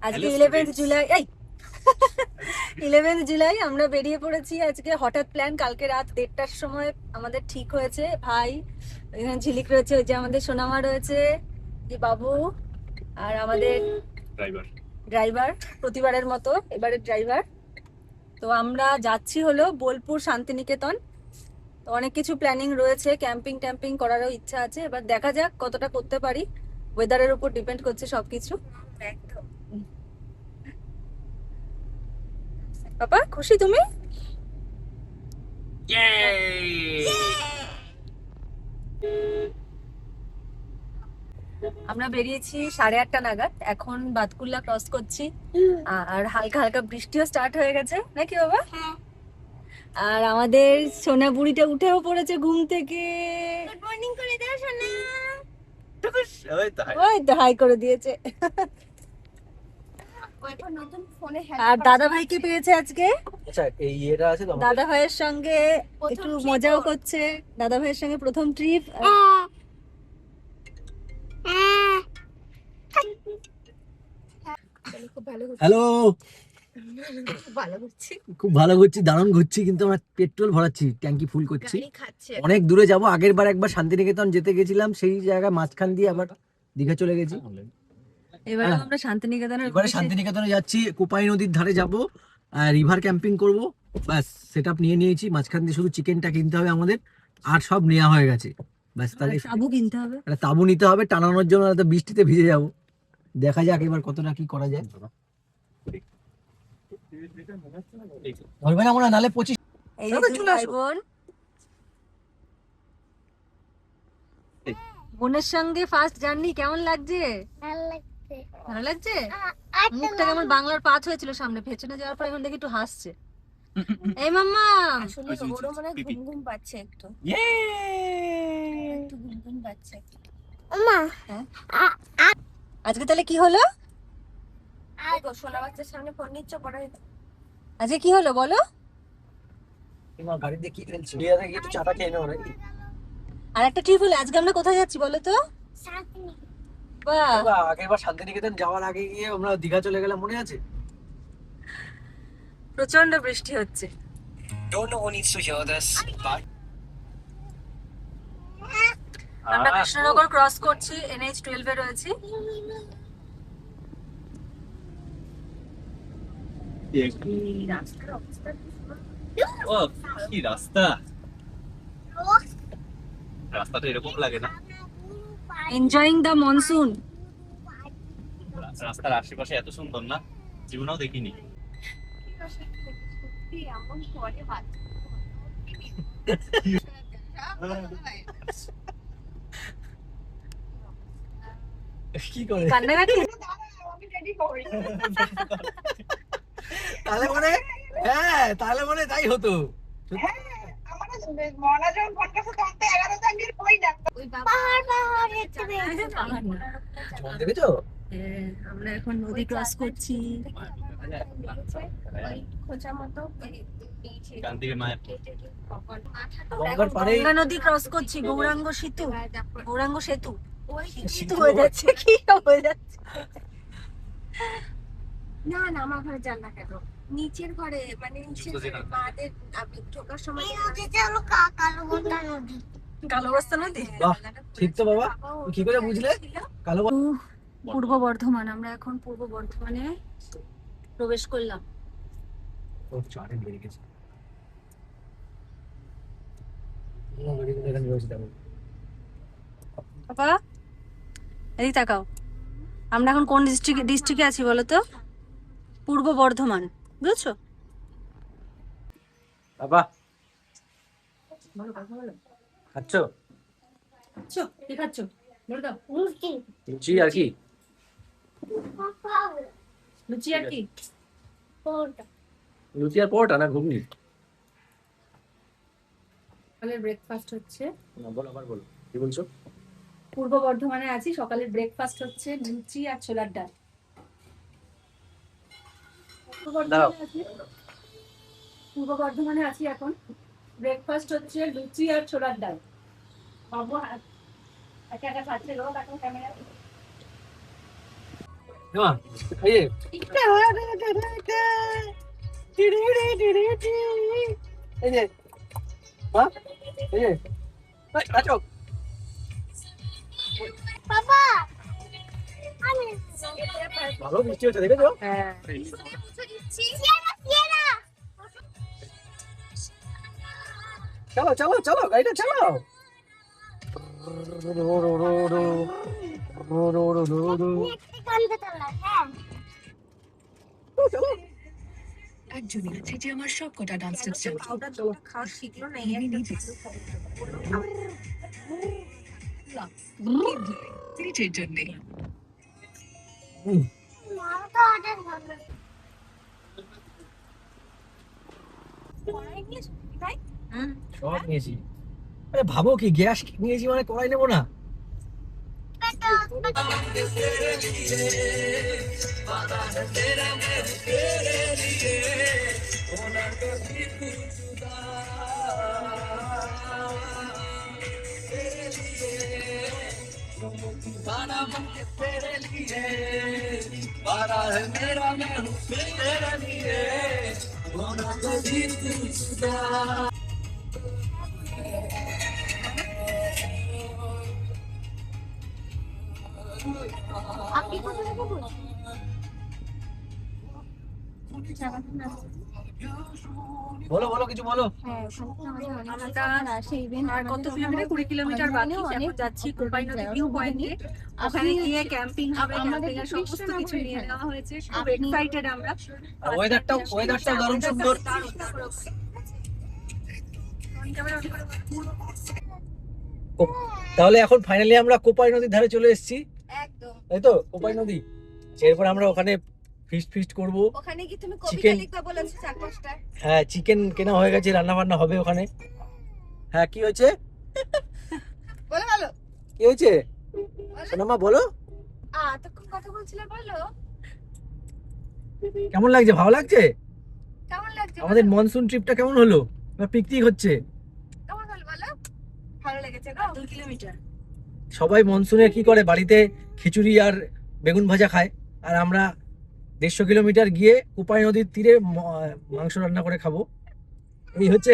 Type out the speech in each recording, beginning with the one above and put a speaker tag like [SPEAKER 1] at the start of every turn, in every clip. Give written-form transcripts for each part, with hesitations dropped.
[SPEAKER 1] আজকে 11th জুলাই, এই 11th July আমরা বেরিয়ে পড়েছি। আজকে হঠাৎ প্ল্যান, কালকে রাত 1:30টার সময় আমাদের ঠিক হয়েছে। ভাই, এখানে ঝিলিক রয়েছে, ওই যে আমাদের সোনামা রয়েছে, যে বাবু, আর আমাদের ড্রাইভার প্রতিবারের মতো এবারের ড্রাইভার। তো আমরা যাচ্ছি হলো বোলপুর শান্তিনিকেতন। তো অনেক কিছু প্ল্যানিং রয়েছে, ক্যাম্পিং ট্যাম্পিং করারও ইচ্ছা আছে। এবার দেখা যাক কতটা করতে পারি, ওয়েদারের উপর ডিপেন্ড করছে সবকিছু। একদম। পাপা খুশি তুমি? আমরা বেরিয়েছি 8:30 নাগাদ, এখন বাতকুল্লা ক্রস করছি। আর হালকা হালকা বৃষ্টিও স্টার্ট হয়ে গেছে নাকি বাবা? আর আমাদের সোনা বুড়িটা উঠেও পড়েছে ঘুম থেকে। গুড মর্নিং করে দাও সোনা। ওই তো হাই করে দিয়েছে। আর দাদা ভাইকে পেয়েছে আজকে।
[SPEAKER 2] আচ্ছা, এই ইয়েটা আছে তো,
[SPEAKER 1] দাদা ভাইয়ের সঙ্গে একটু মজাও করছে। দাদা ভাইয়ের সঙ্গে প্রথম ট্রিপ।
[SPEAKER 2] হ্যালো, খুব ভালো ঘুরছি, দারুণ ঘুরছি, কিন্তু আমরা পেট্রোল ভরাচ্ছি, ট্যাঙ্কি ফুল করছি। অনেক দূরে যাব। আগের বার একবার শান্তিনিকেতন যেতে গেছিলাম, সেই জায়গায় মাঝখান দিয়ে আবার দীঘা চলে গেছি।
[SPEAKER 1] এবারে আমরা শান্তিনিকেতনের
[SPEAKER 2] এবারে শান্তিনিকেতনে যাচ্ছি, কোপাই নদীর ধারে যাব, রিভার ক্যাম্পিং করব। ব্যাস সেটআপ নিয়ে নিয়েছি। মাঝখান দিয়ে শুধু চিকেনটা কিনতে হবে আমাদের, আর সব নেওয়া হয়ে গেছে। ব্যাস তাহলে
[SPEAKER 1] তাবু কিনতে হবে,
[SPEAKER 2] একটা তাবু নিতে হবে টানানোর জন্য, তো বৃষ্টিতে ভিজে যাব। দেখা যাক এবার কতটা কি করা যায়। ধরবে না মনে হয়, নালে 25।
[SPEAKER 1] এই যে দুই ভাই বোন, বোনের সঙ্গে ফার্স্ট জার্নি কেমন লাগছে? ভালো লাগছে। মুখটা কেমন বাংলার 5 হয়েছিল সামনে, পেছনে যাওয়ার পর এখন দেখি একটু হাসছে। এই মাম্মা, আসলে ওরও মনে হয় ঘুম ঘুম পাচ্ছে একটু, একটু ঘুম ঘুম পাচ্ছে। আম্মা আজকে তাহলে কি হলো? সোনা বাচ্চার সামনে ফোন নিচ্ছ পড়া। আজকে কি হলো বলো?
[SPEAKER 2] তোমার গাড়িতে কি ফেলছো? লিয়া থেকে একটু চাটা খেয়ে নাও নাকি?
[SPEAKER 1] আর একটা ট্রিপ হলো। আজকে আমরা কোথায় যাচ্ছি বলো তো? বাহ,
[SPEAKER 2] আগেরবার শান্তিনিকেতন যাওয়ার আগে গিয়ে আমরা দীঘা চলে গেলাম, মনে আছে?
[SPEAKER 1] প্রচন্ড বৃষ্টি হচ্ছে। আমরা কৃষ্ণনগর ক্রস করছি, NH-12 এ রয়েছি।
[SPEAKER 3] ও কি রাস্তা, রাস্তাটা এরকম লাগে না?
[SPEAKER 1] Enjoying the monsoon.
[SPEAKER 3] রাস্তার আশেপাশে এত সুন্দর না, জীবনেও দেখিনি।
[SPEAKER 2] কি করে
[SPEAKER 1] কান্নাকাটি।
[SPEAKER 2] তাহলে মনে, হ্যাঁ তাহলে মনে তাই হতো। দেখেছো?
[SPEAKER 1] আমরা এখন নদী ক্রস করছি। গঙ্গা নদী ক্রস করছি, গৌরাঙ্গ সেতু, গৌরাঙ্গ সেতু। সেতু হয়ে যাচ্ছে, কি হয়ে যাচ্ছে? না না, আমার ঘরে যান না কেন, নিচের ঘরে, মানে নিচের মাদের আপনি ঢোকার সময়। কালো বস্তা নদী।
[SPEAKER 2] বাহ, ঠিক তো বাবা, কি করে বুঝলে? কালো
[SPEAKER 1] পূর্ব বর্ধমান, আমরা এখন পূর্ব বর্ধমানে প্রবেশ করলাম। বাবা এদিকে তাকাও, আমরা এখন কোন ডিস্ট্রিক্টে আছি বলো তো? পূর্ব বর্ধমান, বুঝছো?
[SPEAKER 2] বাবা খাচ্ছ?
[SPEAKER 1] কি খাচ্ছ বলে দাও।
[SPEAKER 2] লুচি আর কি?
[SPEAKER 1] লুচি আর কি?
[SPEAKER 2] লুচি আর পরোটা না ঘুগনি?
[SPEAKER 1] সকালের ব্রেকফাস্ট হচ্ছে।
[SPEAKER 2] বলো, আবার বলো, কি বলছো?
[SPEAKER 1] পূর্ব বর্ধমানে আছি, সকালের ব্রেকফাস্ট হচ্ছে লুচি আর ছোলার ডাল। পূর্ব বর্ধমানে আছি এখন, ব্রেকফাস্ট হচ্ছে লুচি আর ছোলার ডাল। বাবু একা একা খাচ্ছে, লোক এখন ক্যামেরা।
[SPEAKER 2] এমা, এই যে এই যে মা, এই যে এই, আছো। ভালো বৃষ্টি হচ্ছে দেখেছো?
[SPEAKER 1] হ্যাঁ
[SPEAKER 2] চলো চলো চলো গাড়িটা চালাও। চলো
[SPEAKER 4] একজনই আছে যে আমার সবকটা ডান্স স্টেপস জানে।
[SPEAKER 1] পাউডার খাওয়া শিখলো না
[SPEAKER 4] আমি নিজে নিজের জন্যে
[SPEAKER 2] সব নিয়েছি। আরে ভাবো কি, গ্যাস নিয়েছি মানে কড়াই নেবো না? বলো বলো কিছু বলো।
[SPEAKER 1] আর কত কিলোমিটার? 20 কিলোমিটার বাকি। এখন যাচ্ছি কোপাই নদী ভিউ পয়েন্টে। ওখানে গিয়ে ক্যাম্পিং হবে, ক্যাম্পিং এর সমস্ত কিছু নিয়ে নেওয়া হয়েছে। খুব এক্সাইটেড আমরা।
[SPEAKER 2] ওয়েদারটাও দারুণ সুন্দর। তাহলে এখন ফাইনালি আমরা কোপাই নদীর ধারে চলে এসেছি,
[SPEAKER 1] একদম।
[SPEAKER 2] তাই তো? কোপাই নদী, এরপর আমরা ওখানে ফিস্ট করব।
[SPEAKER 1] ওখানে কি তুমি
[SPEAKER 2] Chicken.
[SPEAKER 1] কবিতা লিখতে বলেছো 4-5টা?
[SPEAKER 2] হ্যাঁ, চিকেন কেনা হয়ে গেছে, রান্না বান্না হবে ওখানে। হ্যাঁ, কি হয়েছে?
[SPEAKER 1] বলো বলো।
[SPEAKER 2] কি হয়েছে সোনামা, বলো।
[SPEAKER 1] এতক্ষণ কথা বলছিলে, বলো।
[SPEAKER 2] কেমন লাগছে? ভালো লাগছে?
[SPEAKER 1] কেমন লাগছে?
[SPEAKER 2] আমাদের মনসুন ট্রিপটা কেমন হলো? পিকনিক হচ্ছে,
[SPEAKER 1] কেমন হলো বলো? ভালো লেগেছে গো। 2 কিলোমিটার।
[SPEAKER 2] সবাই মনসুনে কি করে, বাড়িতে খিচুড়ি আর বেগুন ভাজা খায়, আর আমরা 150 কিলোমিটার গিয়ে কোপাই নদীর তীরে মাংস রান্না করে খাবো। এই হচ্ছে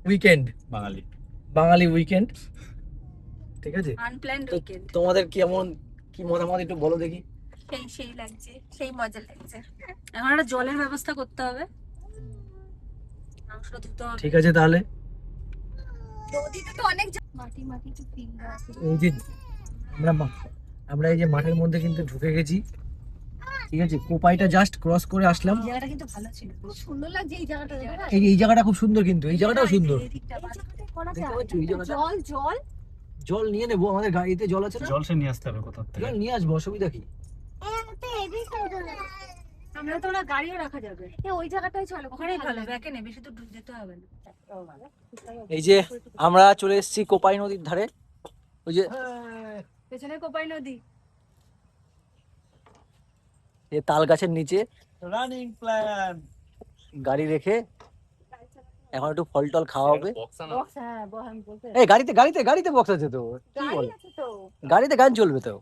[SPEAKER 2] উইকেন্ড,
[SPEAKER 3] বাঙালি।
[SPEAKER 2] বাঙালি উইকেন্ড। ঠিক আছে,
[SPEAKER 1] আনপ্ল্যান্ড
[SPEAKER 2] তো
[SPEAKER 1] উইকেন্ড।
[SPEAKER 2] তোমাদের কেমন কি মতামত একটু বলো দেখি।
[SPEAKER 1] সেই লাগছে, সেই মজা লাগছে। এখন একটা জলের ব্যবস্থা করতে হবে, মাংস ধুতে হবে।
[SPEAKER 2] ঠিক আছে তাহলে,
[SPEAKER 1] নদীতে তো অনেক মাটি মাটি তো ফিল আছে।
[SPEAKER 2] এই যে আমরা এই যে মাঠের মধ্যে কিন্তু ঢুকে গেছি। ঠিক আছে, কোপাইটা জাস্ট ক্রস করে আসলাম।
[SPEAKER 1] জায়গাটা কিন্তু ভালো ছিল, খুব সুন্দর লাগছে এই জায়গাটা।
[SPEAKER 2] এই জায়গাটা খুব সুন্দর, কিন্তু এই জায়গাটাও সুন্দর।
[SPEAKER 1] এই জায়গাটায় করা
[SPEAKER 2] দেখতে
[SPEAKER 1] যায়।
[SPEAKER 2] পাচ্ছ এই জায়গাটা?
[SPEAKER 1] জল জল
[SPEAKER 2] জল নিয়ে নেবো, আমাদের গাড়িতে জল আছে না?
[SPEAKER 3] জল সে নিয়ে আসতে হবে কোথা থেকে?
[SPEAKER 2] জল নিয়ে আসবো, অসুবিধা কি?
[SPEAKER 1] আমরা তো ওরা গাড়িও রাখা যাবে। ওই জায়গাটাই চলো, ওখানেই ভালো। ব্যাকে নেবে, বেশি দূর যেতে হবে না।
[SPEAKER 2] এই যে আমরা চলে এসেছি কোপাই নদীর ধারে। ওই যে
[SPEAKER 1] পেছনে কোপাই নদী।
[SPEAKER 2] এই তাল গাছের নিচে
[SPEAKER 3] রানিং প্ল্যান।
[SPEAKER 2] গাড়ি রেখে এখন একটু ফল টল খাওয়া হবে।
[SPEAKER 1] বক্স, হ্যাঁ আমি বলতে।
[SPEAKER 2] এই গাড়িতে বক্স আছে তো, কি বল?
[SPEAKER 1] গাড়ি আছে তো।
[SPEAKER 2] গাড়িতে গান চলবে তো।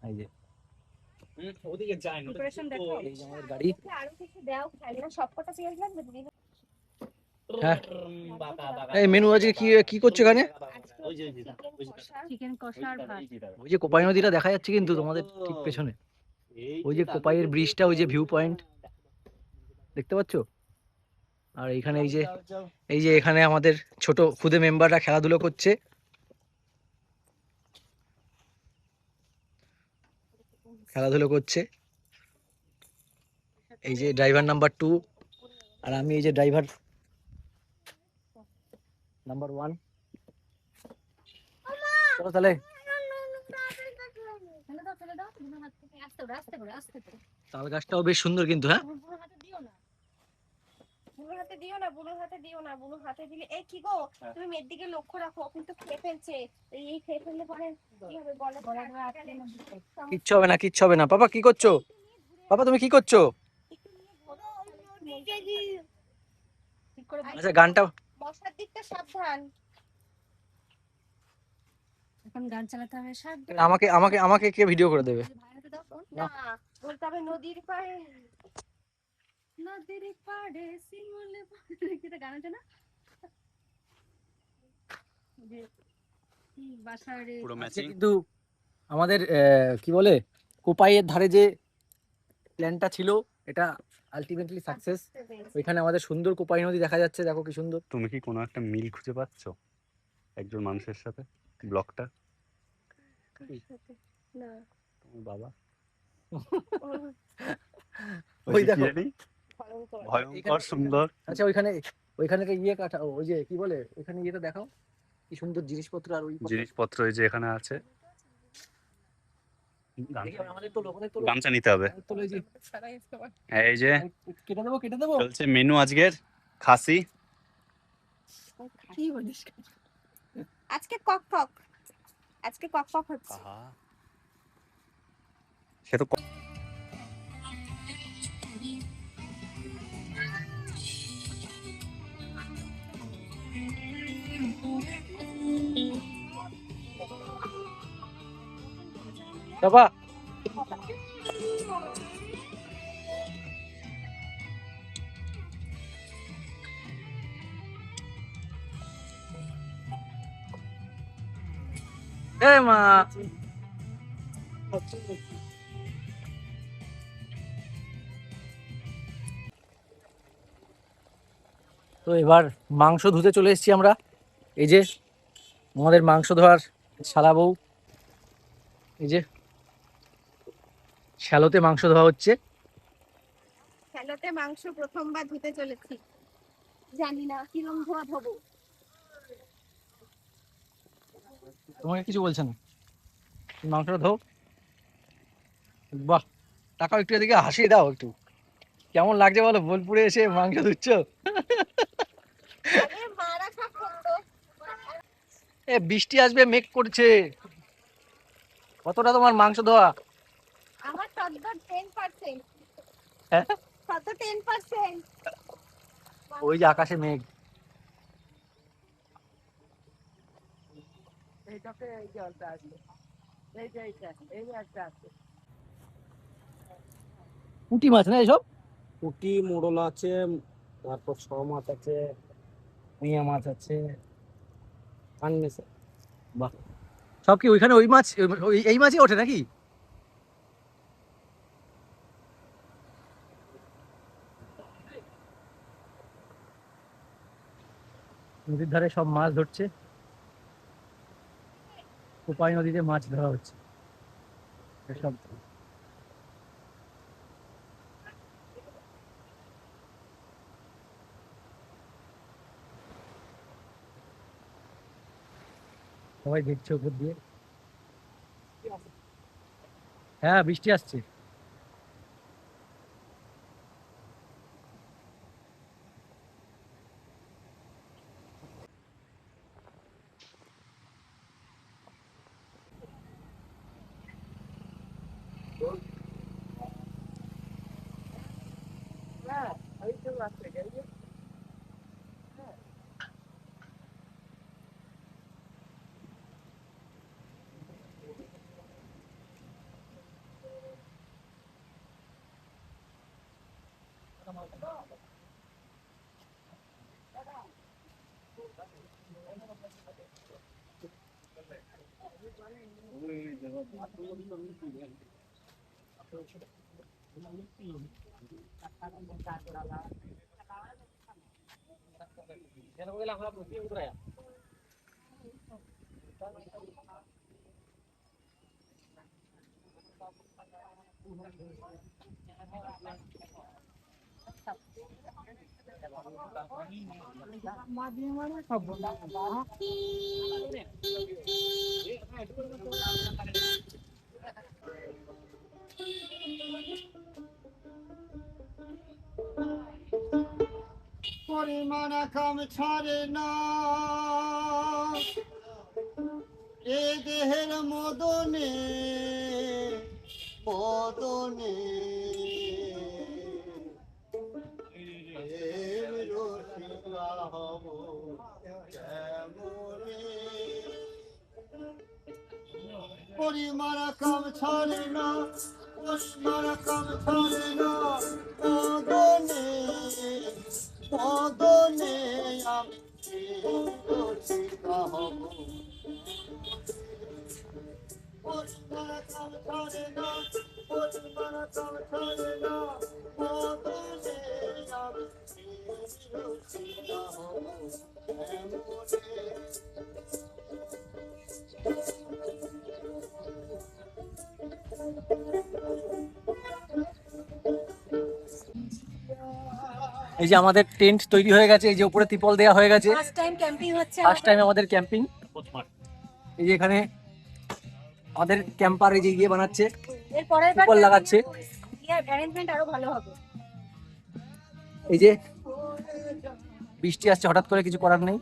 [SPEAKER 2] এই যে
[SPEAKER 3] ওদিকে যায় না।
[SPEAKER 1] প্রিপারেশন দেখো।
[SPEAKER 2] এই যে আমাদের গাড়ি।
[SPEAKER 1] আরো কিছু দাও, খেলনা সবকটা চেঞ্জ লাগবে দিদি।
[SPEAKER 2] হ্যাঁ, এই মেনু আজকে কি কি করছো এখানে?
[SPEAKER 1] চিকেন কষা আর ভাত।
[SPEAKER 2] ওই যে কোপাই নদীটা দেখা যাচ্ছে কিন্তু তোমাদের ঠিক পেছনে। ওই যে কোপাইয়ের ব্রিজটা, ওই যে ভিউ পয়েন্ট দেখতে পাচ্ছো। আর এইখানে এই যে এখানে আমাদের ছোট খুদে মেম্বাররা খেলাধুলো করছে। এই যে ড্রাইভার নাম্বার 2, আর আমি এই যে ড্রাইভার নাম্বার 1। চলো তাহলে। তাল গাছটাও বেশ সুন্দর কিন্তু। হ্যাঁ,
[SPEAKER 1] বুড়ো হাতে দিও না, বুড়ো হাতে দিলে। এই কি গো, তুমি মেয়ের দিকে লক্ষ্য রাখো, কিন্তু খেয়ে ফেলছে। এই খেয়ে ফেললে পরে কি হবে?
[SPEAKER 2] কিচ্ছু হবে না। পাপা কি করছো? পাপা তুমি কি করছো? আচ্ছা, গানটা
[SPEAKER 1] বসার দিকটা সাবধান। এখন গান চালাতে হবে শাক
[SPEAKER 2] আমাকে আমাকে আমাকে কে ভিডিও করে দেবে?
[SPEAKER 1] ভাইয়াকে দাও ফোন।
[SPEAKER 2] না।
[SPEAKER 1] না, বলতে হবে নদীর পাড়ে, নদীর পাড়ে শিমুলে এটা গান আছে না, যে বাসারে
[SPEAKER 3] পুরো
[SPEAKER 2] আজকে
[SPEAKER 3] ম্যাচিং।
[SPEAKER 2] কিন্তু আমাদের কি বলে কোপাইয়ের ধারে যে প্ল্যানটা ছিল এটা আলটিমেটলি সাকসেস। ওইখানে আমাদের সুন্দর কোপাই নদী দেখা যাচ্ছে, দেখো কি সুন্দর।
[SPEAKER 3] তুমি কি কোনো একটা মিল খুঁজে পাচ্ছো একজন মানুষের সাথে ব্লগটা?
[SPEAKER 1] না
[SPEAKER 3] তোমার বাবা
[SPEAKER 2] ওই
[SPEAKER 3] কি
[SPEAKER 2] দেখো
[SPEAKER 3] জানি ভয়ঙ্কর
[SPEAKER 2] এখানে-
[SPEAKER 3] সুন্দর।
[SPEAKER 2] আচ্ছা ওইখানে ওইখানে ইয়ে কাটা, ওই যে কি বলে ওইখানে ইয়েটা দেখাও, কি সুন্দর জিনিসপত্র। আর ওই
[SPEAKER 3] জিনিসপত্র এই যে এখানে আছে।
[SPEAKER 2] দেখি আমাদের তোলো, আমাদের তোলো,
[SPEAKER 3] গামছা নিতে হবে।
[SPEAKER 2] আমাদের তোলো, এই যে
[SPEAKER 3] এই যে
[SPEAKER 2] কেটে দেবো, কেটে দেবো।
[SPEAKER 3] চলছে মেনু আজকের খাসি।
[SPEAKER 1] কি বলিস, আজকে কক কক, আজকে কক কক হচ্ছে।
[SPEAKER 3] সে তো
[SPEAKER 2] বাবা এ মা, তো এবার মাংস ধুতে চলে এসেছি আমরা। এই যে আমাদের মাংস ধোয়ার শালা বউ, এই যে শ্যালোতে মাংস ধোয়া হচ্ছে।
[SPEAKER 1] শ্যালোতে মাংস প্রথমবার ধুতে চলেছি, জানি না কিরম ধোয়া ধোবো।
[SPEAKER 2] তোমাকে কিছু বলছে না, তুমি মাংসটা ধো। বাহ, টাকাও একটু এদিকে হাসিয়ে দাও একটু, কেমন লাগছে বলো বোলপুরে এসে মাংস ধুচ্ছ?
[SPEAKER 1] আরে মারা সব করতো।
[SPEAKER 2] এ বৃষ্টি আসবে মেঘ করছে, কতটা তোমার মাংস ধোয়া?
[SPEAKER 1] আমার সদ্য 10%,
[SPEAKER 2] হ্যাঁ
[SPEAKER 1] কত 10%?
[SPEAKER 2] ওই যে আকাশে মেঘ। পুঁটি মাছ না এসব?
[SPEAKER 5] পুঁটি মোড়ল আছে, তারপর ছ মাছ আছে, মিয়া মাছ আছে, কানমেছে।
[SPEAKER 2] বাহ, সব কি ওইখানে ওই মাছ, এই মাছই ওঠে নাকি? নদীর ধারে সব মাছ ধরছে, কোপাই নদীতে মাছ ধরা হচ্ছে এসব। সবাই দেখছে উপর দিয়ে। হ্যাঁ বৃষ্টি আসছে।
[SPEAKER 5] পরিমাণ কাম ছাড়ে না এ দেহের মদনে মদনে, এর রসিকা হব কেমনে।
[SPEAKER 6] পরিমার কাম ছাড়ে না, পরিমার কাম ছাড়ে না, মদনে মদনে আমি চিরচিতা হব। পরিমার কাম ছাড়ে না, পরিমার কাম ছাড়ে না, মদনে আমি চিরচিতা হব।
[SPEAKER 2] এই যে আমাদের টেন্ট তৈরি হয়ে গেছে, এই যে উপরে ত্রিপল দেওয়া হয়ে গেছে।
[SPEAKER 1] ফার্স্ট টাইম ক্যাম্পিং হচ্ছে
[SPEAKER 2] ফার্স্ট টাইম আমাদের ক্যাম্পিং। এই যে এখানে আমাদের ক্যাম্পার এই যে ইয়ে বানাচ্ছে,
[SPEAKER 1] এর পরের বার
[SPEAKER 2] ত্রিপল লাগাচ্ছে।
[SPEAKER 1] অ্যারেঞ্জমেন্ট আরো ভালো হবে।
[SPEAKER 2] এই যে বৃষ্টি আসছে হঠাৎ করে, কিছু করার নেই।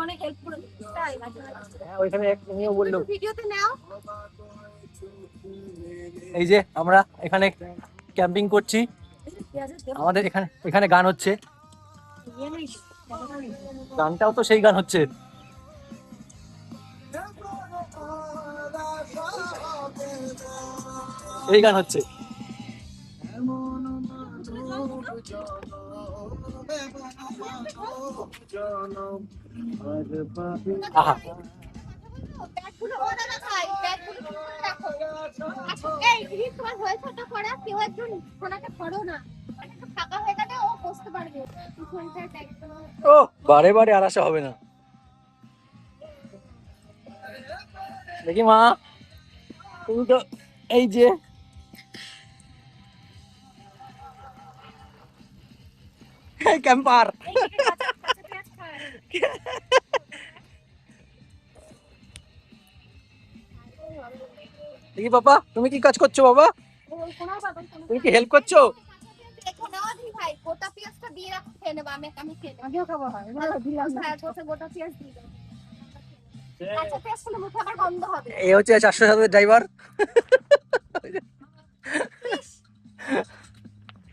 [SPEAKER 1] অনেক হেল্প করে
[SPEAKER 2] হ্যাঁ, ওইখানে এক উনিও বললো।
[SPEAKER 1] ভিডিওতে নাও।
[SPEAKER 2] এই যে আমরা এখানে ক্যাম্পিং করছি, আমাদের এখানে এখানে গান হচ্ছে, গানটাও তো সেই গান হচ্ছে। এই গান হচ্ছে। আহা,
[SPEAKER 7] ব্যাগগুলো ওরা রাখাই, ব্যাগগুলো ঠিক করে রাখো। আচ্ছা, এই জিনিস তোমার হয়েছে ওটা করা, কেউ একজন ওনাকে ধরো না। একটু ফাঁকা হয়ে গেলে ও বসতে পারবে। পিছনটা একদম
[SPEAKER 2] ও বারে বারে আর আসা হবে না। দেখি মা, তুমি তো এই যে ক্যাম্পার। দেখি বাবা, তুমি কি কাজ করছো বাবা? তুমি কি হেল্প করছো?
[SPEAKER 7] দেখো না দি ভাই, গোটা পেঁয়াজটা দিয়ে রাখো, খেয়ে নেবো। আমি খেয়ে নেবো। আমিও খাবো, হয় দিলাম না। গোটা পেঁয়াজ দিয়ে দাও। আচ্ছা, পেঁয়াজ খেলে মুখে আবার গন্ধ হবে।
[SPEAKER 2] এই হচ্ছে 407 ড্রাইভার।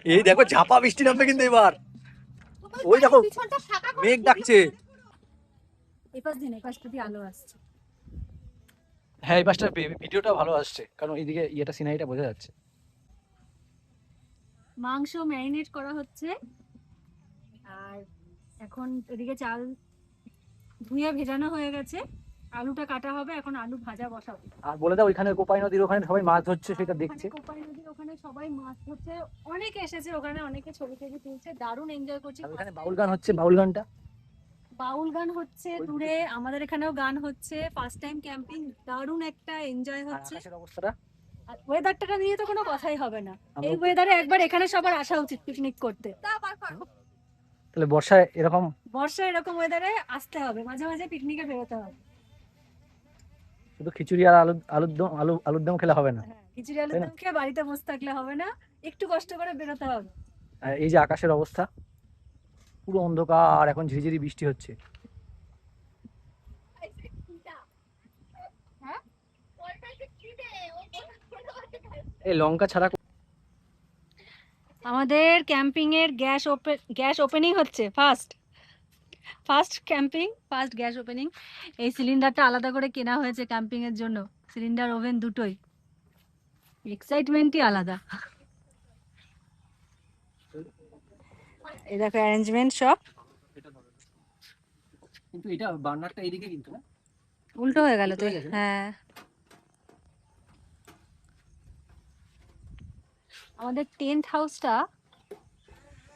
[SPEAKER 2] এই দেখো ঝাপা বৃষ্টি নামবে কিন্তু এবার। ওই দেখো
[SPEAKER 7] পিছনটা ফাঁকা করে
[SPEAKER 2] মেঘ ডাকছে।
[SPEAKER 1] এই পাশটা দিয়ে আলো আসছে।
[SPEAKER 2] হ্যাঁ, এই পাশটা ভিডিওটা ভালো আসছে, কারণ এইদিকে ইয়েটা সিনারিটা বোঝা যাচ্ছে।
[SPEAKER 1] মাংস ম্যারিনেট করা হচ্ছে, আর এখন এদিকে চাল ধুয়ে ভেজানো হয়ে গেছে, আলুটা কাটা হবে, এখন আলু ভাজা বসাবো।
[SPEAKER 2] আর বলে দাও, ওইখানে কোপাই নদীর ওখানে সবাই মাছ ধরছে, সেটা দেখছে।
[SPEAKER 1] ওখানে কোপাই নদীর ওখানে সবাই মাছ ধরছে, অনেকে এসেছে ওখানে, অনেকে ছবি টবি তুলছে, দারুণ এনজয় করছি।
[SPEAKER 2] আর ওখানে বাউল গান হচ্ছে, বাউল গানটা।
[SPEAKER 1] বাউল গান হচ্ছে দূরে, আমাদের এখানেও গান হচ্ছে। ফার্স্ট টাইম ক্যাম্পিং, দারুণ একটা এনজয়
[SPEAKER 2] আর
[SPEAKER 1] হচ্ছে।
[SPEAKER 2] আকাশের অবস্থাটা
[SPEAKER 1] আর ওয়েদারটা নিয়ে তো কোনো কথাই হবে না।
[SPEAKER 2] আমরা-
[SPEAKER 1] এই ওয়েদারে একবার এখানে সবার আসা উচিত পিকনিক করতে।
[SPEAKER 2] তাহলে বর্ষায় এরকম
[SPEAKER 1] বর্ষা এরকম ওয়েদারে আসতে হবে, মাঝে মাঝে পিকনিকে বেরোতে হবে।
[SPEAKER 2] শুধু খিচুড়ি আর আলুর দম খেলে হবে না।
[SPEAKER 1] হ্যাঁ, খিচুড়ি আলুর
[SPEAKER 2] তাই না?
[SPEAKER 1] দম খেয়ে বাড়িতে বসে থাকলে হবে না, একটু কষ্ট করে বেরোতে হবে।
[SPEAKER 2] আর এই যে আকাশের অবস্থা, পুরো অন্ধকার, এখন ঝিরিঝিরি বৃষ্টি হচ্ছে।
[SPEAKER 7] হ্যাঁ?
[SPEAKER 2] এই লঙ্কা ছাড়া
[SPEAKER 1] আমাদের ক্যাম্পিং এর গ্যাস ওপেনিং হচ্ছে, first camping, first gas opening. এই সিলিন্ডারটা আলাদা করে কেনা হয়েছে ক্যাম্পিং এর জন্য, সিলিন্ডার ওভেন দুটোই, এক্সাইটমেন্টই আলাদা। এই দেখো অ্যারেঞ্জমেন্ট সব,
[SPEAKER 2] কিন্তু এটা বার্নারটা এইদিকে কিন্তু না,
[SPEAKER 1] উল্টো হয়ে গেল তো।
[SPEAKER 2] উল্টো হয়ে গেছে না?
[SPEAKER 1] হ্যাঁ, আমাদের টেন্ট হাউসটা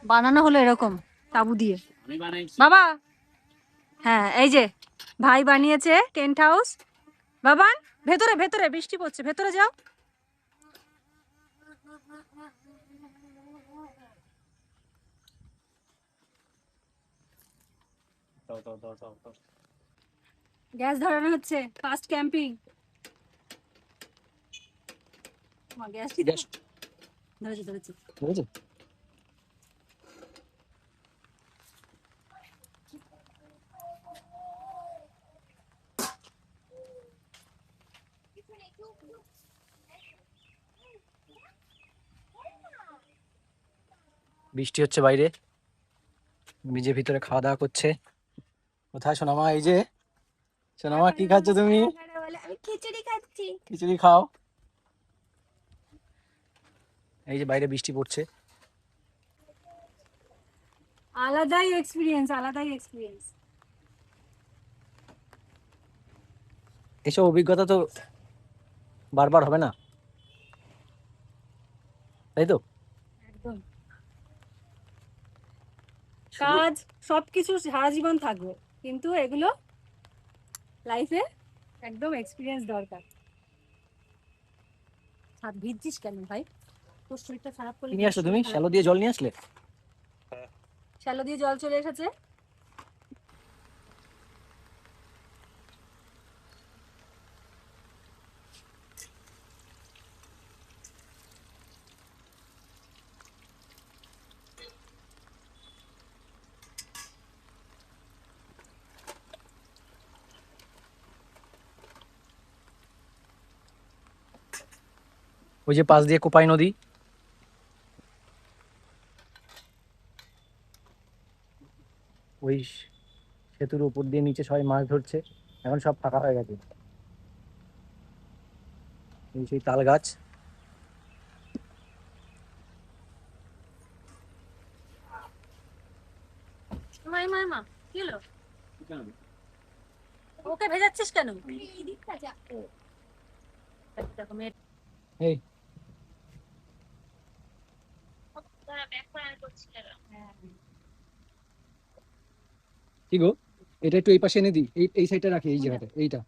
[SPEAKER 1] বানানো হলো এরকম তাবু দিয়ে। বাবা, হ্যাঁ এই যে ভাই বানিয়েছে টেন্ট হাউস। বাবান, ভেতরে ভেতরে বৃষ্টি পড়ছে, ভেতরে যাও। গ্যাস ধরানো হচ্ছে, ফার্স্ট ক্যাম্পিং। গ্যাস
[SPEAKER 2] গ্যাস
[SPEAKER 1] ধরেছে ধরেছে।
[SPEAKER 2] বুঝেছো? বৃষ্টি হচ্ছে বাইরে, ব্রিজের ভিতরে খাওয়া দাওয়া করছে। কোথায় সোনামা? এই যে সোনামা, কি খাচ্ছ তুমি?
[SPEAKER 7] আমি খিচুড়ি খাচ্ছি।
[SPEAKER 2] খিচুড়ি খাও। এই যে বাইরে বৃষ্টি পড়ছে।
[SPEAKER 1] আলাদাই এক্সপিরিয়েন্স, আলাদাই এক্সপিরিয়েন্স।
[SPEAKER 2] এসব অভিজ্ঞতা তো বারবার হবে না, তাই তো?
[SPEAKER 1] একদম। কাজ সবকিছু সারা জীবন থাকবে, কিন্তু এগুলো লাইফে একদম এক্সপিরিয়েন্স দরকার। হাত ভিজছিস কেন ভাই? তোর শরীরটা খারাপ করলে
[SPEAKER 2] কি নিয়ে আসছো তুমি? শ্যালো দিয়ে জল নিয়ে আসলে?
[SPEAKER 1] শ্যালো দিয়ে জল চলে এসেছে।
[SPEAKER 2] ওই যে পাশ দিয়ে কোপাই নদী। ওই সেতুর উপর দিয়ে নিচে সবাই মাছ ধরছে। এখন সব ফাঁকা হয়ে গেছে। এই সেই তাল গাছ।
[SPEAKER 1] মা কি হলো? ওকে ভেজাচ্ছিস কেন?
[SPEAKER 7] এই দিকটা যা।
[SPEAKER 1] দেখো মেয়ে
[SPEAKER 2] এই কি গো, এটা একটু এই পাশে এনে দিই, এই সাইডটা রাখি, এই জায়গাটা, এইটা।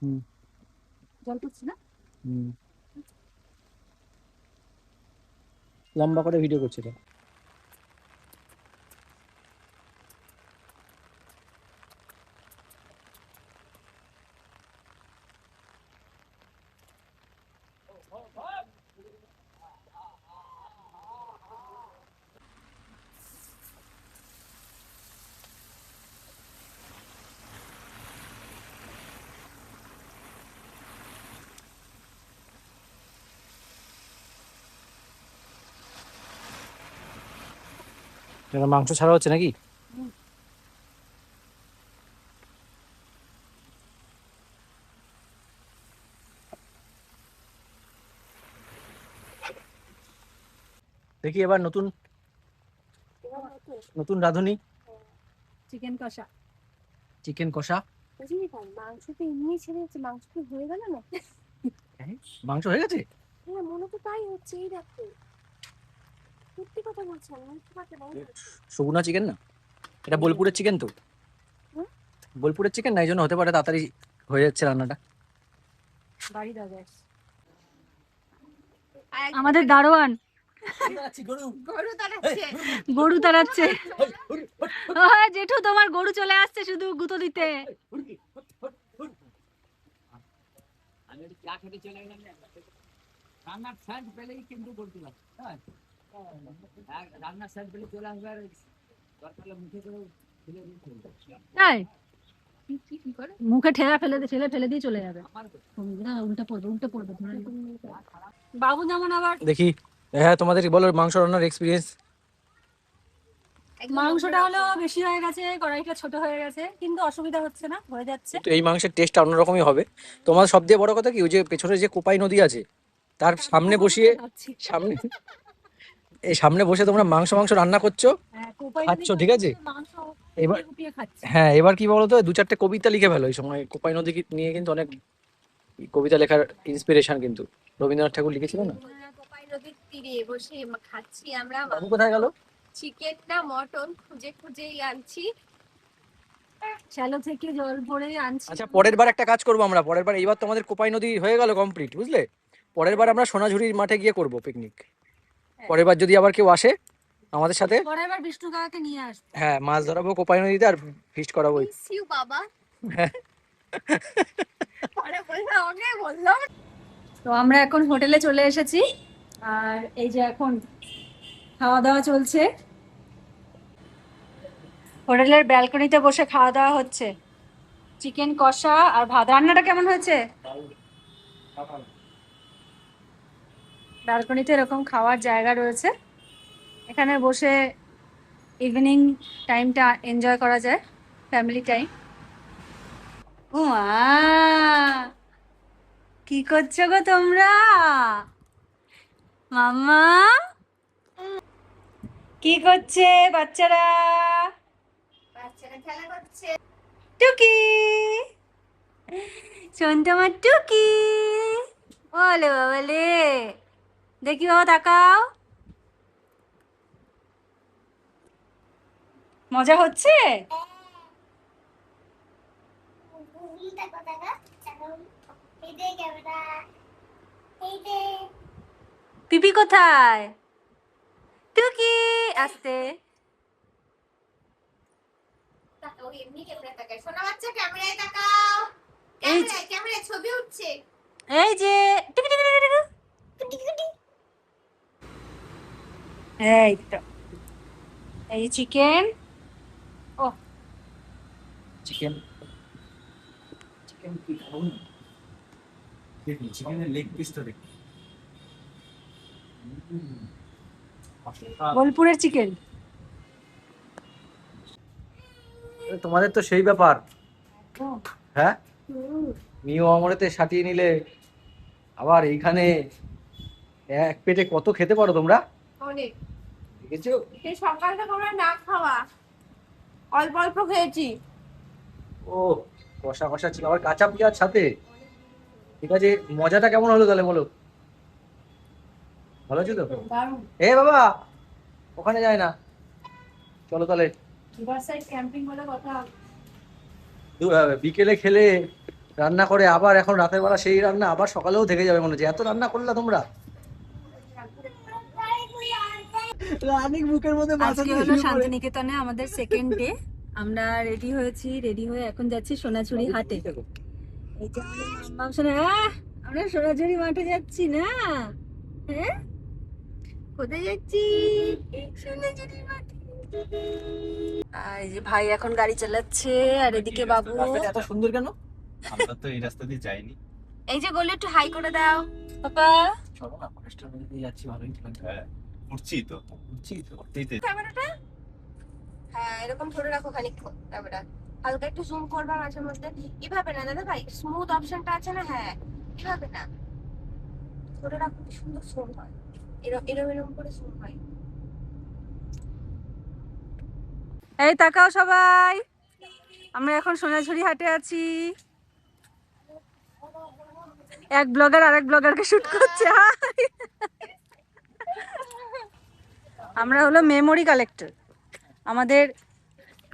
[SPEAKER 2] হুম
[SPEAKER 1] জল পড়ছে না?
[SPEAKER 2] হুম, লম্বা করে ভিডিও করছে এটা। এটা মাংস ছাড়া হচ্ছে নাকি? দেখি এবার নতুন নতুন রাঁধুনি।
[SPEAKER 1] চিকেন কষা।
[SPEAKER 2] চিকেন কষা।
[SPEAKER 7] বুঝলি তো, মাংস তো এমনি ছেড়ে যাচ্ছে, মাংস কি হয়ে গেল না?
[SPEAKER 2] মাংস হয়ে গেছে?
[SPEAKER 7] হ্যাঁ, মনে তো তাই হচ্ছে। এই দেখো, সত্যি কথা বলছি, আমি মিথ্যে কথা বলছি না।
[SPEAKER 2] সগুনা চিকেন না, এটা বোলপুরের চিকেন তো।
[SPEAKER 7] হুম?
[SPEAKER 2] বোলপুরের চিকেন না, এই জন্য হতে পারে তাড়াতাড়ি হয়ে যাচ্ছে রান্নাটা।
[SPEAKER 1] বাড়ি দাদা
[SPEAKER 7] আর
[SPEAKER 1] আমাদের দারোয়ান
[SPEAKER 7] গরু তাড়াচ্ছে।
[SPEAKER 1] গরু তাড়াচ্ছে। জেঠু তোমার গরু চলে আসছে শুধু গুঁতো দিতে। তাই মুখে ঠেলে ফেলে দিয়ে চলে যাবে। উল্টা পড়বে। বাবু যেমন আবার
[SPEAKER 2] দেখি। হ্যাঁ, তোমাদের বলো মাংস রান্নার এক্সপিরিয়েন্স।
[SPEAKER 1] মাংসটা হলো বেশি হয়ে গেছে, কড়াইটা ছোট হয়ে গেছে, কিন্তু অসুবিধা হচ্ছে না, হয়ে যাচ্ছে।
[SPEAKER 2] তো এই মাংসের টেস্টটা অন্যরকমই হবে। তোমার সব দিয়ে বড় কথা কি, ওই যে পেছনে যে কোপাই নদী আছে তার সামনে বসিয়ে, সামনে এই সামনে বসে তোমরা মাংস রান্না করছো, খাচ্ছ, ঠিক আছে? এবার হ্যাঁ, এবার কি বলতো, দু চারটে কবিতা লিখে ফেলো। এই সময় কোপাই নদী নিয়ে কিন্তু অনেক কবিতা লেখার ইন্সপিরেশন কিন্তু রবীন্দ্রনাথ ঠাকুর লিখেছিল না?
[SPEAKER 7] কোপাই নদীর তীরে বসে খাচ্ছি আমরা।
[SPEAKER 2] বাবু কোথায় গেল?
[SPEAKER 7] চিকেন না মটন খুঁজেই আনছি।
[SPEAKER 1] শ্যালো থেকে জল ভরে আনছি।
[SPEAKER 2] আচ্ছা, পরের বার একটা কাজ করবো আমরা। পরের বার, এইবার তো আমাদের কোপাই নদী হয়ে গেল কমপ্লিট, বুঝলে? পরের বার আমরা সোনাঝুরির মাঠে গিয়ে করব পিকনিক। পরের বার যদি আবার কেউ আসে আমাদের সাথে,
[SPEAKER 1] পরের বার বিষ্ণু কাকাকে নিয়ে আসবো।
[SPEAKER 2] হ্যাঁ, মাছ ধরাবো কোপাই নদীতে আর ফিস্ট করাবো।
[SPEAKER 7] মিস ইউ বাবা।
[SPEAKER 2] হ্যাঁ।
[SPEAKER 7] পরে বললাম, ওকে বললাম।
[SPEAKER 1] তো আমরা এখন হোটেলে চলে এসেছি, আর এই যে এখন খাওয়া দাওয়া চলছে। হোটেলের ব্যালকনিতে বসে খাওয়া দাওয়া হচ্ছে। চিকেন কষা আর ভাত। রান্নাটা কেমন হয়েছে? ব্যালকনিতে এরকম খাওয়ার জায়গা রয়েছে, এখানে বসে ইভিনিং টাইমটা এনজয় করা যায়, ফ্যামিলি টাইম। ও মা, কি করছো গো তোমরা? মাম্মা কি করছে বাচ্চারা?
[SPEAKER 7] বাচ্চারা খেলা করছে।
[SPEAKER 1] টুকি, শোনতো আমার টুকি, বলে বাবালে, দেখি বাবা তাকাও, মজা হচ্ছে? পিপি কোথায়? টুকি আসতে।
[SPEAKER 7] তাকাও, এমনি ক্যামেরায় তাকায়। সোনা বাচ্চা ক্যামেরায় তাকাও।
[SPEAKER 1] এই
[SPEAKER 7] ক্যামেরায় ছবি উঠছে।
[SPEAKER 1] এই যে টুকি টুকি টুকি টুকি। এই তো, এই চিকেন। ও
[SPEAKER 2] চিকেন, চিকেন কি খাবো না? দেখুন চিকেনের লেগ পিসটা দেখুন।
[SPEAKER 1] বোলপুরের চিকেন।
[SPEAKER 2] তোমাদের তো সেই ব্যাপার, হ্যাঁ? মিও আমরেতে সাটিয়ে নিলে, আবার এইখানে এক পেটে কত খেতে পারো তোমরা,
[SPEAKER 7] অনেক।
[SPEAKER 2] দেখেছো?
[SPEAKER 7] সেই সকালটা আমরা না খাওয়া, অল্প অল্প খেয়েছি।
[SPEAKER 2] ও কষা কষা ছিল, আবার কাঁচা পেঁয়াজ সাথে। ঠিক আছে, মজাটা কেমন হলো তাহলে বলো? ভালো ছিল তো? এ বাবা, ওখানে যায় না, চলো তাহলে।
[SPEAKER 7] রিভারসাইড ক্যাম্পিং বলে কথা।
[SPEAKER 2] বিকেলে খেলে রান্না করে আবার এখন রাতের বেলা সেই রান্না আবার সকালেও থেকে যাবে মনে হচ্ছে, এত রান্না করলা তোমরা। রানিং বুকের মধ্যে
[SPEAKER 1] আজকে হলো শান্তিনিকেতনে আমাদের সেকেন্ড ডে। আমরা রেডি হয়েছি, রেডি হয়ে এখন যাচ্ছি সোনাঝুরি হাটে। এই যে আমাদের মাম্মাম সোনা, আমরা সোনাঝুরি মাঠে যাচ্ছি না? হ্যাঁ, কোথায় যাচ্ছি? সোনাঝুরি মাঠে। আর এই যে ভাই এখন গাড়ি চালাচ্ছে, আর এদিকে বাবু।
[SPEAKER 2] এত সুন্দর কেন?
[SPEAKER 3] আমরা তো এই রাস্তা দিয়ে যাইনি।
[SPEAKER 7] এই যে গোলে একটু হাই করে দাও
[SPEAKER 1] পাপা।
[SPEAKER 2] চলো না, ফরেস্টের মধ্যে দিয়ে যাচ্ছি, ভালোই লাগবে।
[SPEAKER 3] হ্যাঁ, উঠছি তো।
[SPEAKER 2] বুঝছি তো।
[SPEAKER 7] ক্যামেরাটা হ্যাঁ এরকম ধরে রাখো খানিকক্ষণ। ক্যামেরা হালকা একটু জুম করবা মাঝে মধ্যে। এভাবে না দাদা ভাই, স্মুথ অপশনটা আছে না, হ্যাঁ এভাবে না, ধরে রাখো, কি সুন্দর জুম হয়। এরম এরম করে জুম হয়।
[SPEAKER 1] এই তাকাও সবাই, আমরা এখন সোনাঝুরি হাটে আছি। এক ব্লগার আরেক ব্লগারকে শুট করছে। হাই। আমরা হলো মেমোরি কালেক্টর। আমাদের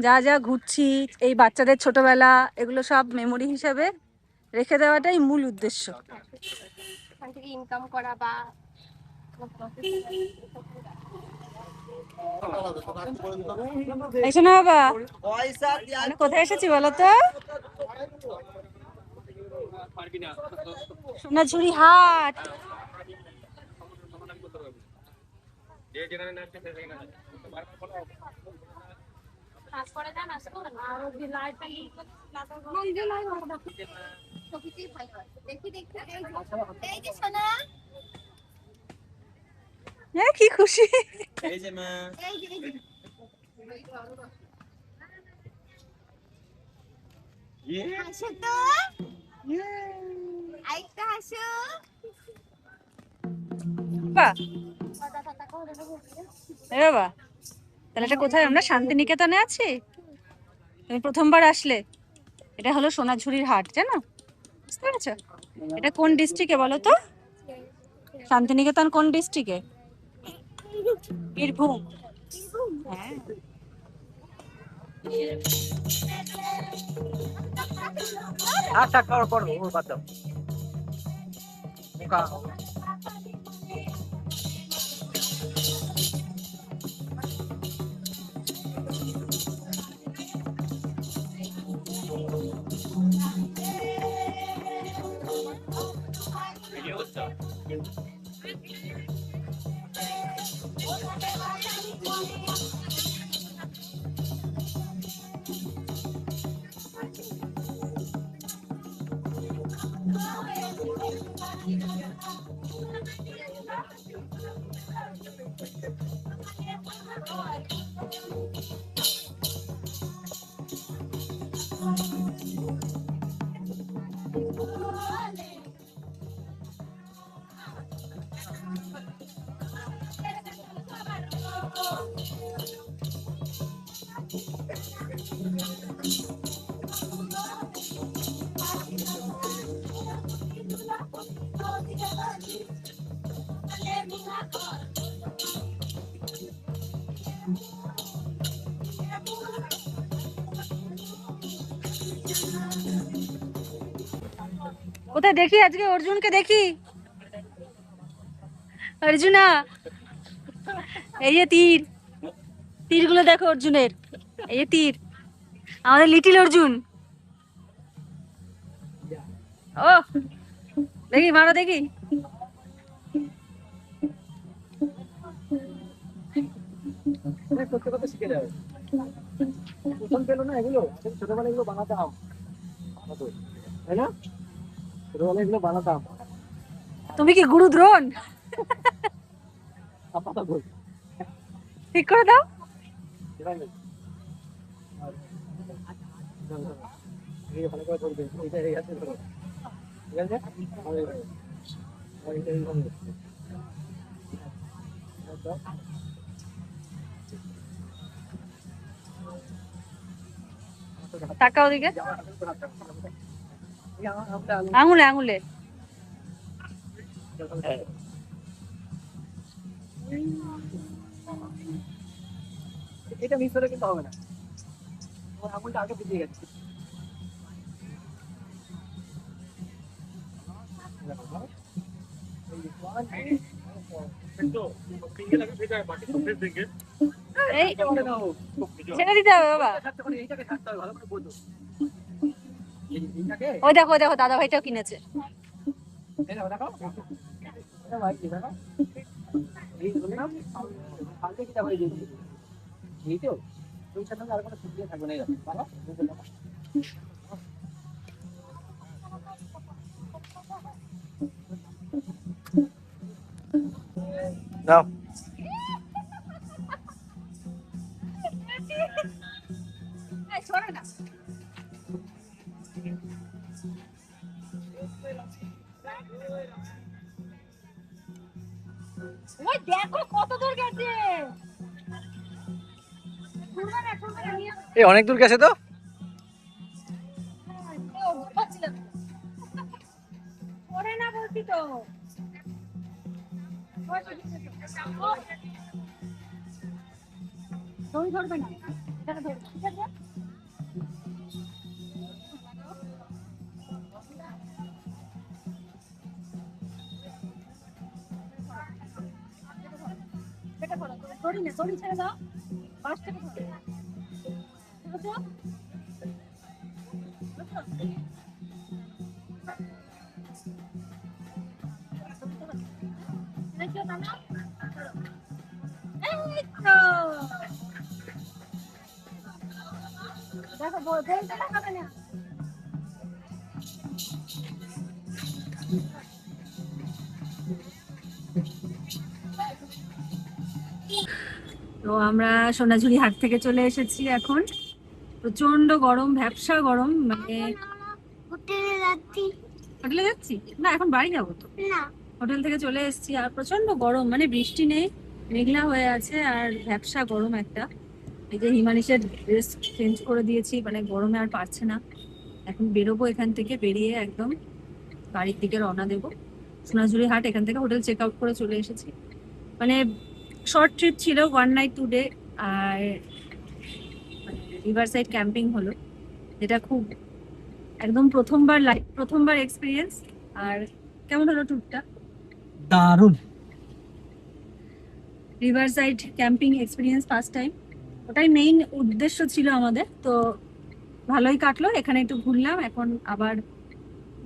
[SPEAKER 1] যা যা ঘুরছি, এই বাচ্চাদের ছোটবেলা, এগুলো সব মেমোরি হিসাবে রেখে দেওয়াটাই মূল উদ্দেশ্য।
[SPEAKER 7] এখান থেকে ইনকাম করা বা
[SPEAKER 1] এই শোনো বাবা, আমরা কোথায় এসেছি বলো তো? সোনাঝুরি হাট।
[SPEAKER 7] এই যে সোনা,
[SPEAKER 1] হ্যাঁ কি খুশি।
[SPEAKER 3] এই যে মা,
[SPEAKER 7] এই যে হাসো তো, আরেকটা হাসো।
[SPEAKER 1] বাবা, এ বাবা, তাহলে এটা কোথায়? আমরা শান্তিনিকেতনে আছি। তুমি প্রথমবার আসলে। এটা হলো সোনাঝুরির হাট, জানো? বুঝতে পেরেছো? এটা কোন ডিস্ট্রিক্টে বলো তো? শান্তিনিকেতন কোন ডিস্ট্রিক্টে? বীরভূম। হ্যাঁ।
[SPEAKER 2] আচ্ছা করো করো, ওর বাদ দাও। ওকা।
[SPEAKER 7] Thank you.
[SPEAKER 1] কোথায় দেখি আজকে অর্জুনকে দেখি? অর্জুনা, এই যে তীর, তীরগুলো দেখো অর্জুনের, এই যে তীর, আমাদের লিটিল অর্জুন। ও দেখি, মারো দেখি।
[SPEAKER 2] করতে করতে শিখে যাবে। প্রথম পেলো না এগুলো, ছোটবেলায় এগুলো বানাতাম, তাই না? ছোটবেলায় এগুলো বানাতাম।
[SPEAKER 1] তুমি কি গুরু দ্রোণ?
[SPEAKER 2] পাতা বই
[SPEAKER 1] ঠিক করে দাও।
[SPEAKER 2] ভালো করে করবে, এইটা এই হাতে ধরো, ঠিক আছে? আর এইটা এইভাবে।
[SPEAKER 1] টাকা ওদিকে, আঙুলে আঙুলে।
[SPEAKER 2] এটা মিস হলে কিন্তু হবে না, আমার আঙুলটা আগে পিছিয়ে গেছে।
[SPEAKER 1] এই ছেড়ে দিতে হবে বাবা।
[SPEAKER 2] এইটাকে থাকতে হবে, ভালো করে বোঝো। এইটাকে
[SPEAKER 1] ওই দেখো, ওই দেখো, দাদা ভাইটাও কিনেছে।
[SPEAKER 2] এই দেখো, দেখো। এটা ভাই কি দেখো? এই বললাম, ফালতু কি ভাই দিয়েছি। এই তো, ওই সাথে আর কোনো সুবিধা থাকবে না, এরকম ভালো বুঝে নাও। দাও।
[SPEAKER 1] ওই দেখো কত দূর গেছে।
[SPEAKER 2] এই অনেক দূর গেছে তো।
[SPEAKER 1] ওরে না বলছি তো। দড়ি ধরবে না, এটাকে ধরবে, ঠিক আছে? এটা ধরো, দড়ি না, দড়ি ছেড়ে দাও, বাঁশটাকে ধরো। বুঝছো? দেখো দাদা, এই তো। দেখো বলতে হবে না। তো আমরা সোনাঝুরি হাট থেকে চলে এসেছি এখন। প্রচন্ড গরম, ভ্যাপসা গরম, মানে
[SPEAKER 7] হোটেলে যাচ্ছি
[SPEAKER 1] হোটেলে যাচ্ছি না, এখন বাড়ি যাবো তো।
[SPEAKER 7] না,
[SPEAKER 1] হোটেল থেকে চলে এসেছি আর প্রচন্ড গরম, মানে বৃষ্টি নেই, মেঘলা হয়ে আছে আর ভ্যাপসা গরম একটা। এই যে হিমানিশের ড্রেস চেঞ্জ করে দিয়েছি, মানে গরমে আর পারছে না। এখন বেরোবো এখান থেকে, বেরিয়ে একদম বাড়ির দিকে রওনা দেবো। সোনাঝুরি হাট, এখান থেকে হোটেল চেক আউট করে চলে এসেছি। মানে শর্ট ট্রিপ ছিল, 1 নাইট 2 ডে, আর রিভার সাইড ক্যাম্পিং হলো, যেটা খুব একদম প্রথমবার এক্সপিরিয়েন্স। আর কেমন হলো ট্যুরটা?
[SPEAKER 2] দারুণ।
[SPEAKER 1] River side camping experience first time, ওটাই মেইন উদ্দেশ্য ছিল আমাদের। তো ভালোই কাটলো, এখানে একটু ঘুরলাম, এখন আবার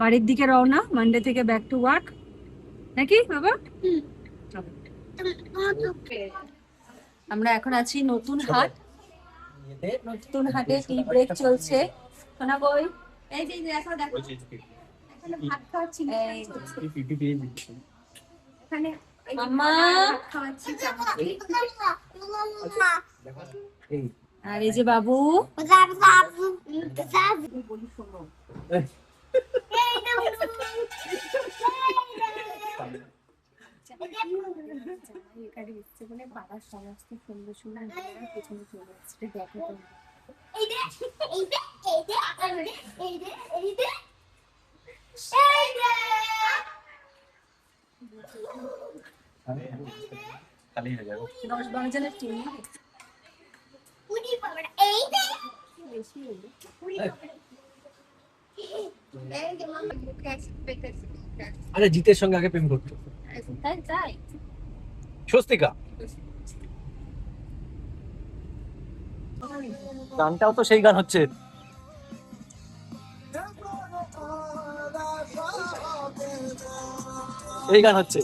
[SPEAKER 1] বাড়ির দিকে রওনা, মানডে থেকে ব্যাক টু ওয়ার্ক, নাকি বাবা? চলো। আমরা এখন আছি নতুন হাট, নতুন হাটে টি ব্রেক চলছে। সোনা বই, এই যে দেখো দেখো, এখানে ভাত খাওয়াচ্ছি, এখানে মাম্মা ভাত খাওয়াচ্ছি চামচে। আর এই যে বাবু, বলি শোনো, এখানে এসছে বলে বাবার সমস্ত সুন্দর সুন্দর পেছনে চলে আসছে, দেখো তো।
[SPEAKER 7] এই দে এই দে এই দে এই দে এই দে
[SPEAKER 3] খালি হয়ে যাবে
[SPEAKER 1] 10-12 জনের টিম
[SPEAKER 7] উনি বাবা এই দে
[SPEAKER 1] বেশি হলো।
[SPEAKER 7] উনি এই যে মামা মুখে এক্সপেক্টেড
[SPEAKER 2] আরে জিতের সঙ্গে আগে প্রেম করতো
[SPEAKER 1] তাই তাই
[SPEAKER 2] স্বস্তিকা। গানটাও তো সেই গান হচ্ছে। এই গান হচ্ছে।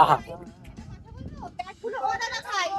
[SPEAKER 2] আহা
[SPEAKER 7] ব্যাগগুলো ওরা না খায়